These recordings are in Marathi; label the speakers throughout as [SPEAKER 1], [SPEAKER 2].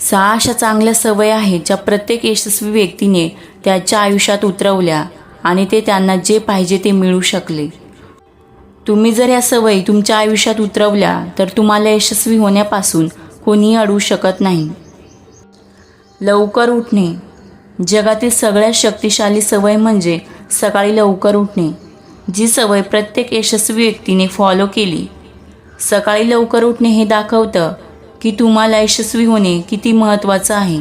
[SPEAKER 1] 6 अशा चांगल्या सवयी आहेत ज्या प्रत्येक यशस्वी व्यक्तीने त्याच्या आयुष्यात उतरवल्या आणि ते त्यांना जे पाहिजे ते मिळू शकले. तुम्ही जर या सवयी तुमच्या आयुष्यात उतरवल्या तर तुम्हाला यशस्वी होण्यापासून कोणीही अडवू शकत नाही. लवकर उठणे. जगातील सगळ्यात शक्तिशाली सवय म्हणजे सकाळी लवकर उठणे, जी सवय प्रत्येक यशस्वी व्यक्तीने फॉलो केली. सकाळी लवकर उठणे हे दाखवतं की तुम्हाला यशस्वी होणे किती महत्त्वाचं आहे.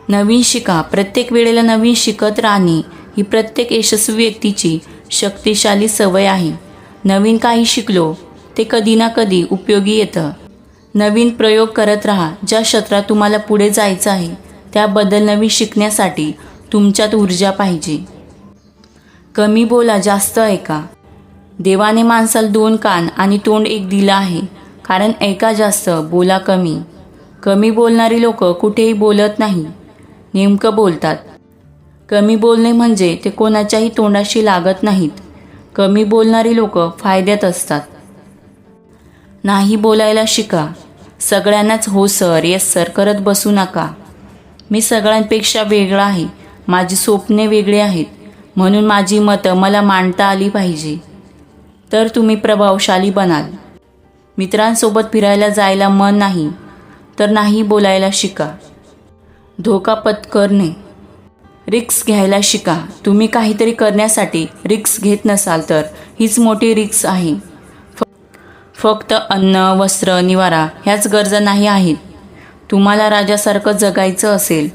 [SPEAKER 1] नवीन शिका. प्रत्येक वेळेला नवीन शिकत राहणे ही प्रत्येक यशस्वी व्यक्तीची शक्तिशाली सवय आहे. नवीन काही शिकलो ते कधी ना कधी उपयोगी येतं. नवीन प्रयोग करत राहा. ज्या क्षेत्रात तुम्हाला पुढे जायचं आहे त्याबद्दल नवीन शिकण्यासाठी तुमच्यात ऊर्जा पाहिजे. कमी बोला, जास्त ऐका. देवाने माणसाला 2 कान आणि तोंड 1 दिलं आहे, कारण ऐका जास्त, बोला कमी. कमी बोलणारी लोक कुठेही बोलत नाही, नेमकं बोलतात. कमी बोलणे म्हणजे ते कोणाच्याही तोंडाशी लागत नाहीत. कमी बोलणारी लोक फायद्यात असतात. नाही बोलायला शिका. सगळ्यांनाच हो सर, येस सर करत बसू नका. मी सगळ्यांपेक्षा वेगळा आहे, माझी स्वप्ने वेगळी आहेत, म्हणून माझी मतं मला मांडता आली पाहिजे, तर तुम्ही प्रभावशाली बनाल. मित्रांसोबत फिरायला जायला मन नाही तर नाही बोलायला शिका. धोका पत्करणे. रिस्क घ्यायला शिका. तुम्ही काहीतरी करण्यासाठी रिस्क घेत नसाल तर हीच मोठी रिस्क आहे. फक्त अन्न, वस्त्र, निवारा ह्याच गरजा नाही आहेत. तुम्हाला राजासारखं जगायचं असेल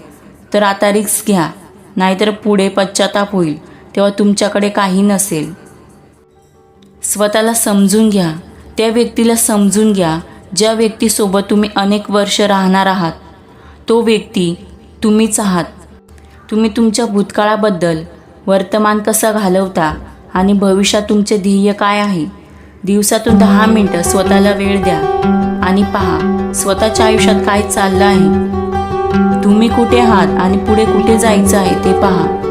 [SPEAKER 1] तर आता रिस्क घ्या, नाहीतर पुढे पश्चाताप होईल तेव्हा तुमच्याकडे काही नसेल. स्वतःला समजून घ्या. त्या व्यक्तीला समजून घ्या ज्या व्यक्तीसोबत तुम्ही अनेक वर्ष राहणार आहात. तो व्यक्ती तुम्हीच आहात. तुम्ही तुमच्या भूतकाळाबद्दल, वर्तमान कसा घालवता आणि भविष्यात तुमचे ध्येय काय आहे. दिवसातून 10 मिनिटं स्वतःला वेळ द्या आणि पहा स्वतःच्या आयुष्यात काय चाललं आहे. तुम्ही कुठे आहात आणि पुढे कुठे जायचं आहे ते पहा.